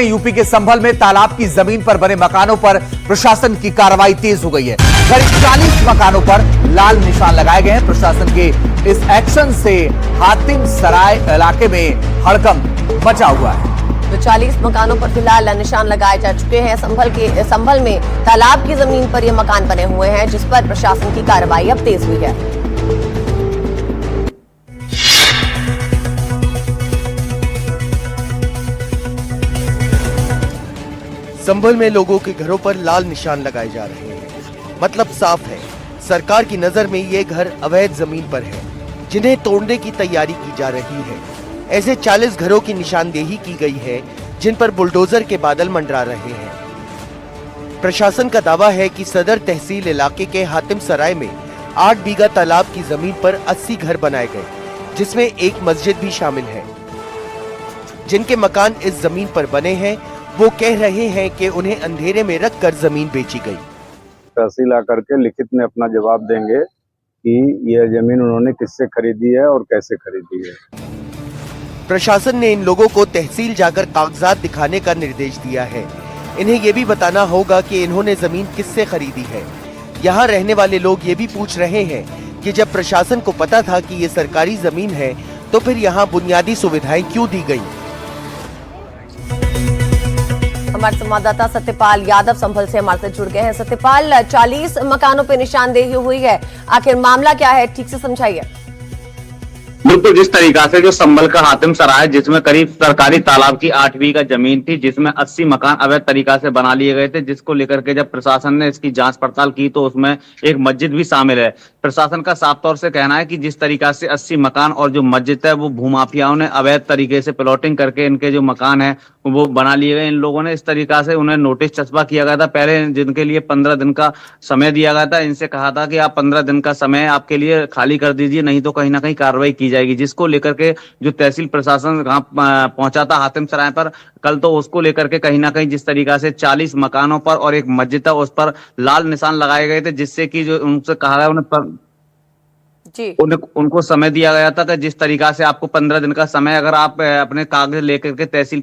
UP के संभल में तालाब की जमीन पर बने मकानों पर प्रशासन की कार्रवाई तेज हो गई है। करीब 40 मकानों पर लाल निशान लगाए गए हैं। प्रशासन के इस एक्शन से हातिम सराय इलाके में हड़कंप मचा हुआ है। तो 40 मकानों पर फिलहाल निशान लगाए जा चुके हैं। संभल में तालाब की जमीन पर ये मकान बने हुए हैं, जिस पर प्रशासन की कार्रवाई अब तेज हुई है। संभल में लोगों के घरों पर लाल निशान लगाए जा रहे हैं। मतलब साफ है, सरकार की नजर में ये घर अवैध जमीन पर है, जिन्हें तोड़ने की तैयारी की जा रही है। ऐसे 40 घरों की निशानदेही की गई है, जिन पर बुलडोजर के बादल मंडरा रहे हैं। प्रशासन का दावा है कि सदर तहसील इलाके के हातिम सराय में 8 बीघा तालाब की जमीन पर 80 घर बनाए गए, जिसमें एक मस्जिद भी शामिल है। जिनके मकान इस जमीन पर बने हैं, वो कह रहे हैं कि उन्हें अंधेरे में रखकर जमीन बेची गई। तहसील आकर के लिखित में अपना जवाब देंगे कि यह जमीन उन्होंने किससे खरीदी है और कैसे खरीदी है। प्रशासन ने इन लोगों को तहसील जाकर कागजात दिखाने का निर्देश दिया है। इन्हें ये भी बताना होगा कि इन्होंने जमीन किससे खरीदी है। यहाँ रहने वाले लोग ये भी पूछ रहे हैं कि जब प्रशासन को पता था कि ये सरकारी जमीन है, तो फिर यहाँ बुनियादी सुविधाएं क्यों दी गयी। हमारे संवाददाता सत्यपाल यादव संभल से हमारे साथ जुड़ गए हैं। सत्यपाल, 40 मकानों पर निशानदेही हुई है, आखिर मामला क्या है, ठीक से समझाइए। बिल्कुल, जिस तरीका से जो संभल का हातिम सराय, जिसमें करीब सरकारी तालाब की 8 बीघा जमीन थी, जिसमें 80 मकान अवैध तरीका से बना लिए गए थे, जिसको लेकर के जब प्रशासन ने इसकी जांच पड़ताल की तो उसमें एक मस्जिद भी शामिल है। प्रशासन का साफ तौर से कहना है कि जिस तरीका से 80 मकान और जो मस्जिद है वो भूमाफियाओं ने अवैध तरीके से प्लॉटिंग करके इनके जो मकान है वो बना लिए गए। इन लोगों ने इस तरीका से उन्हें नोटिस चस्पा किया गया था पहले, जिनके लिए 15 दिन का समय दिया गया था। इनसे कहा था कि आप 15 दिन का समय आपके लिए खाली कर दीजिए, नहीं तो कहीं ना कहीं कार्रवाई की जाएगी। जिसको लेकर के जो तहसील प्रशासन पहुंचा था हातिम सराय पर कल, तो उसको लेकर के कहीं ना कहीं जिस तरीका से 40 मकानों पर और एक मस्जिद था उस पर लाल निशान लगाए गए थे, जिससे कि जो उनसे कहा गया उनको समय दिया गया था कि जिस तरीका से आपको 15 दिन का समय, अगर आप अपने कागज लेकर के तहसील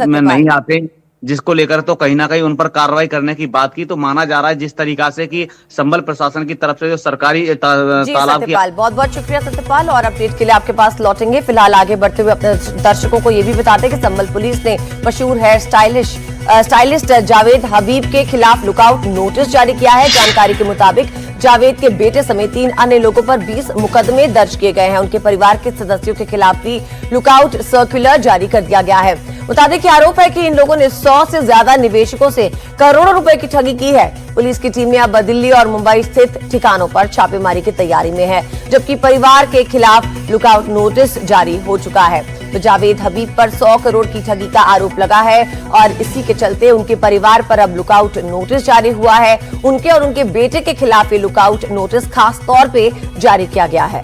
में नहीं आते, जिसको लेकर तो कहीं ना कहीं उन पर कार्रवाई करने की बात की। तो माना जा रहा है जिस तरीका से कि संभल प्रशासन की तरफ से जो सरकारी तालाब की। बहुत बहुत शुक्रिया सत्यपाल, और अपडेट के लिए आपके पास लौटेंगे। फिलहाल आगे बढ़ते हुए अपने दर्शकों को ये भी बताते कि संभल पुलिस ने मशहूर हेयर स्टाइलिस्ट जावेद हबीब के खिलाफ लुकआउट नोटिस जारी किया है। जानकारी के मुताबिक जावेद के बेटे समेत 3 अन्य लोगों पर 20 मुकदमे दर्ज किए गए हैं। उनके परिवार के सदस्यों के खिलाफ भी लुकआउट सर्कुलर जारी कर दिया गया है। बता दें आरोप है कि इन लोगों ने 100 से ज्यादा निवेशकों से करोड़ों रुपए की ठगी की है। पुलिस की टीमें अब दिल्ली और मुंबई स्थित ठिकानों पर छापेमारी की तैयारी में है, जबकि परिवार के खिलाफ लुकआउट नोटिस जारी हो चुका है। तो जावेद हबीब पर 100 करोड़ की ठगी का आरोप लगा है और इसी के चलते उनके परिवार पर अब लुकआउट नोटिस जारी हुआ है। उनके और उनके बेटे के खिलाफ ये लुकआउट नोटिस खास तौर पे जारी किया गया है।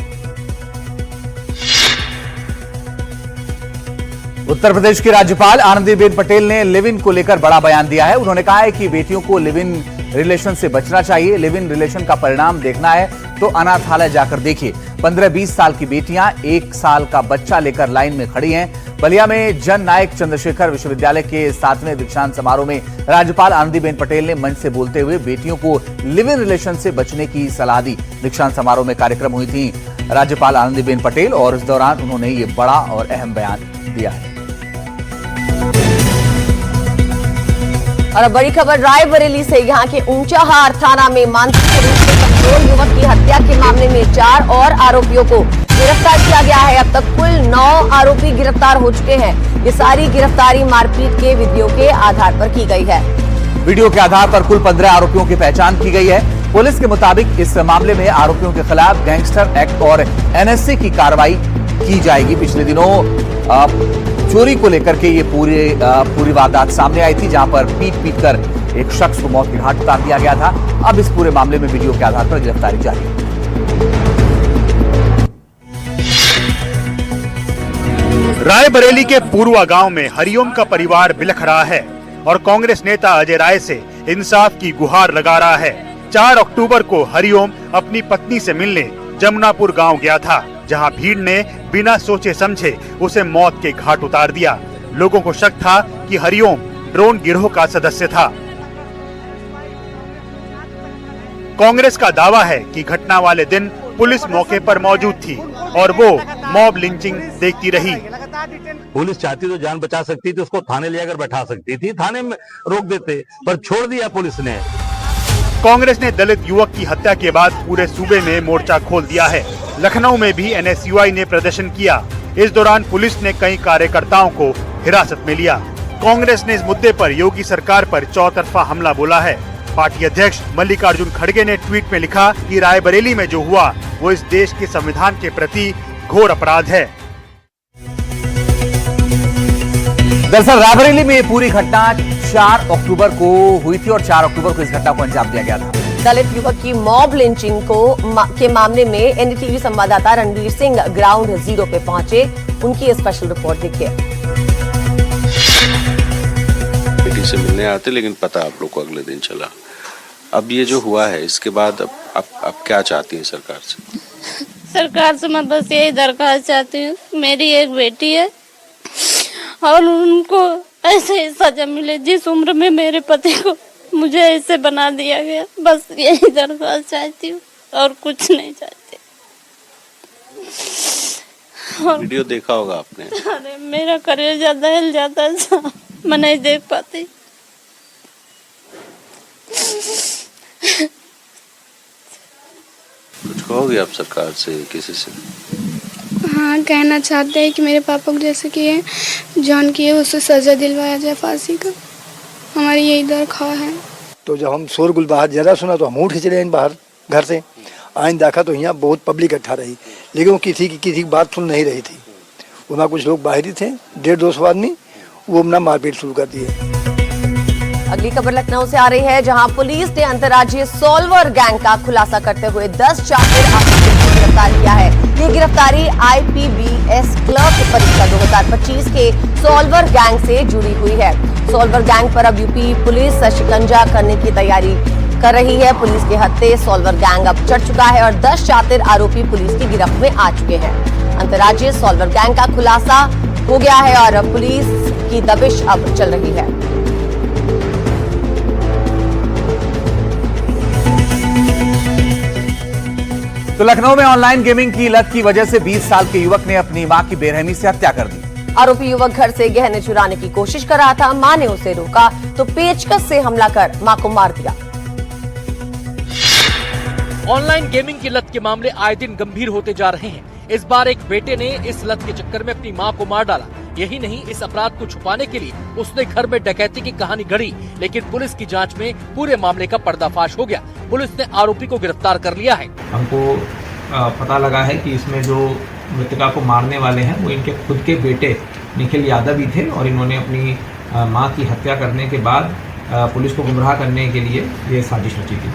उत्तर प्रदेश की राज्यपाल आनंदीबेन पटेल ने लिव इन को लेकर बड़ा बयान दिया है। उन्होंने कहा है कि बेटियों को लिव इन रिलेशन से बचना चाहिए। लिव इन रिलेशन का परिणाम देखना है तो अनाथालय जाकर देखिए। 15-20 साल की बेटियां 1 साल का बच्चा लेकर लाइन में खड़ी हैं। बलिया में जन नायक चंद्रशेखर विश्वविद्यालय के 7वें दीक्षांत समारोह में राज्यपाल आनंदीबेन पटेल ने मंच से बोलते हुए बेटियों को लिव इन रिलेशन से बचने की सलाह दी। दीक्षांत समारोह में कार्यक्रम हुई थी राज्यपाल आनंदीबेन पटेल और इस दौरान उन्होंने ये बड़ा और अहम बयान दिया है। और अब बड़ी खबर रायबरेली से। यहाँ के ऊंचाहार थाना में मानसिक रूप से कमजोर युवक की हत्या के मामले में 4 और आरोपियों को गिरफ्तार किया गया है। अब तक कुल 9 आरोपी गिरफ्तार हो चुके हैं। ये सारी गिरफ्तारी मारपीट के वीडियो के आधार पर की गई है। वीडियो के आधार पर कुल 15 आरोपियों की पहचान की गई है। पुलिस के मुताबिक इस मामले में आरोपियों के खिलाफ गैंगस्टर एक्ट और एनएसए की कार्रवाई की जाएगी। पिछले दिनों चोरी को लेकर के ये पूरी वारदात सामने आई थी, जहां पर पीट कर एक शख्स को मौत के घाट उतार दिया गया था। अब इस पूरे मामले में वीडियो के आधार पर गिरफ्तारी जारी है। रायबरेली के पूर्वा गांव में हरिओम का परिवार बिलख रहा है और कांग्रेस नेता अजय राय से इंसाफ की गुहार लगा रहा है। 4 अक्टूबर को हरिओम अपनी पत्नी से मिलने जमुनापुर गांव गया था, जहां भीड़ ने बिना सोचे समझे उसे मौत के घाट उतार दिया। लोगों को शक था कि हरिओम ड्रोन गिरोह का सदस्य था। कांग्रेस का दावा है कि घटना वाले दिन पुलिस मौके पर मौजूद थी और वो मॉब लिंचिंग देखती रही। पुलिस चाहती तो जान बचा सकती थी, उसको थाने ले आकर बैठा सकती थी, थाने में रोक देते, पर छोड़ दिया पुलिस ने। कांग्रेस ने दलित युवक की हत्या के बाद पूरे सूबे में मोर्चा खोल दिया है। लखनऊ में भी एनएसयूआई ने प्रदर्शन किया। इस दौरान पुलिस ने कई कार्यकर्ताओं को हिरासत में लिया। कांग्रेस ने इस मुद्दे पर योगी सरकार पर चौतरफा हमला बोला है। पार्टी अध्यक्ष मल्लिकार्जुन खड़गे ने ट्वीट में लिखा कि रायबरेली में जो हुआ वो इस देश के संविधान के प्रति घोर अपराध है। दरअसल रायबरेली में ये पूरी घटना 4 अक्टूबर को हुई थी और 4 अक्टूबर को इस घटना को अंजाम दिया गया था। दलित युवक की मॉब लिंचिंग के मामले में एनडीटीवी संवाददाता रणवीर सिंह ग्राउंड जीरो पे पहुंचे। उनकी स्पेशल रिपोर्ट देखिए। बेटी से मिलने आते, लेकिन पता आप लोग को अगले दिन चला। अब ये जो हुआ है, इसके बाद अब क्या चाहती हैं सरकार से? सरकार से मैं बस यही दरख्वास्त चाहती हूँ, मेरी एक बेटी है और उनको ऐसे ही सजा मिले जिस उम्र में मेरे पति को मुझे ऐसे बना दिया गया। बस यही दरख्वास्त चाहती हूँ और कुछ नहीं चाहती। वीडियो देखा होगा आपने? अरे मेरा कलेजा दहल जाता है, मैं नहीं देख पाती। कुछ कहोगे आप सरकार से, किसी से? हाँ, कहना चाहते हैं कि मेरे पापा को जैसे किए, जॉन किए, उससे सजा दिलवाया जाए फांसी का। हमारी यही दरख्वास्त है। तो जब हम शोरगुल बाहर जरा सुना तो हम उठ के चले बाहर घर से। आइन देखा तो यहाँ बहुत पब्लिक इकट्ठा रही, लेकिन वो किसी की बात सुन नहीं रही थी। वहाँ कुछ लोग बाहरी थे, 150-200 आदमी, वो अपना मारपीट शुरू कर दिए। अगली खबर लखनऊ से आ रही है, जहां पुलिस ने अंतर्राज्यीय सॉल्वर गैंग का खुलासा करते हुए 10 शातिर आरोपियों को गिरफ्तार किया है। ये गिरफ्तारी IPBS क्लर्क परीक्षा 2025 के सॉल्वर गैंग से जुड़ी हुई है। सॉल्वर गैंग पर अब यूपी पुलिस शिकंजा करने की तैयारी कर रही है। पुलिस के हत्थे सॉल्वर गैंग अब चढ़ चुका है और 10 शातिर आरोपी पुलिस की गिरफ्त में आ चुके हैं। अंतर्राज्यीय सॉल्वर गैंग का खुलासा हो गया है और पुलिस की दबिश अब चल रही है। तो लखनऊ में ऑनलाइन गेमिंग की लत की वजह से 20 साल के युवक ने अपनी मां की बेरहमी से हत्या कर दी। आरोपी युवक घर से गहने चुराने की कोशिश कर रहा था। मां ने उसे रोका तो पेचकस से हमला कर मां को मार दिया। ऑनलाइन गेमिंग की लत के मामले आए दिन गंभीर होते जा रहे हैं। इस बार एक बेटे ने इस लत के चक्कर में अपनी मां को मार डाला। यही नहीं, इस अपराध को छुपाने के लिए उसने घर में डकैती की कहानी गढ़ी, लेकिन पुलिस की जांच में पूरे मामले का पर्दाफाश हो गया। पुलिस ने आरोपी को गिरफ्तार कर लिया है। हमको पता लगा है कि इसमें जो मृतका को मारने वाले हैं वो इनके खुद के बेटे निखिल यादव ही थे और इन्होंने अपनी मां की हत्या करने के बाद पुलिस को गुमराह करने के लिए ये साजिश रची थी।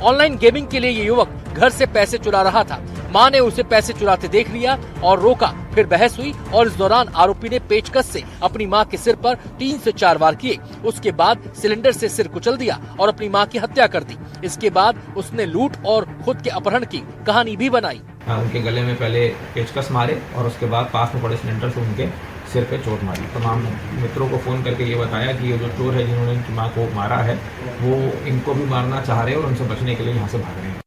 ऑनलाइन गेमिंग के लिए ये युवक घर से पैसे चुरा रहा था। मां ने उसे पैसे चुराते देख लिया और रोका। फिर बहस हुई और इस दौरान आरोपी ने पेचकस से अपनी मां के सिर पर 3 से 4 वार किए। उसके बाद सिलेंडर से सिर कुचल दिया और अपनी मां की हत्या कर दी। इसके बाद उसने लूट और खुद के अपहरण की कहानी भी बनाई। उनके गले में पहले पेचकस मारे और उसके बाद पास में पड़े सिलेंडर से उनके सिर पे चोट मारी। तमाम मित्रों को फोन करके ये बताया कि ये जो चोर है जिन्होंने इनकी मां को मारा है वो इनको भी मारना चाह रहे हैं और उनसे बचने के लिए यहाँ से भाग रहे हैं।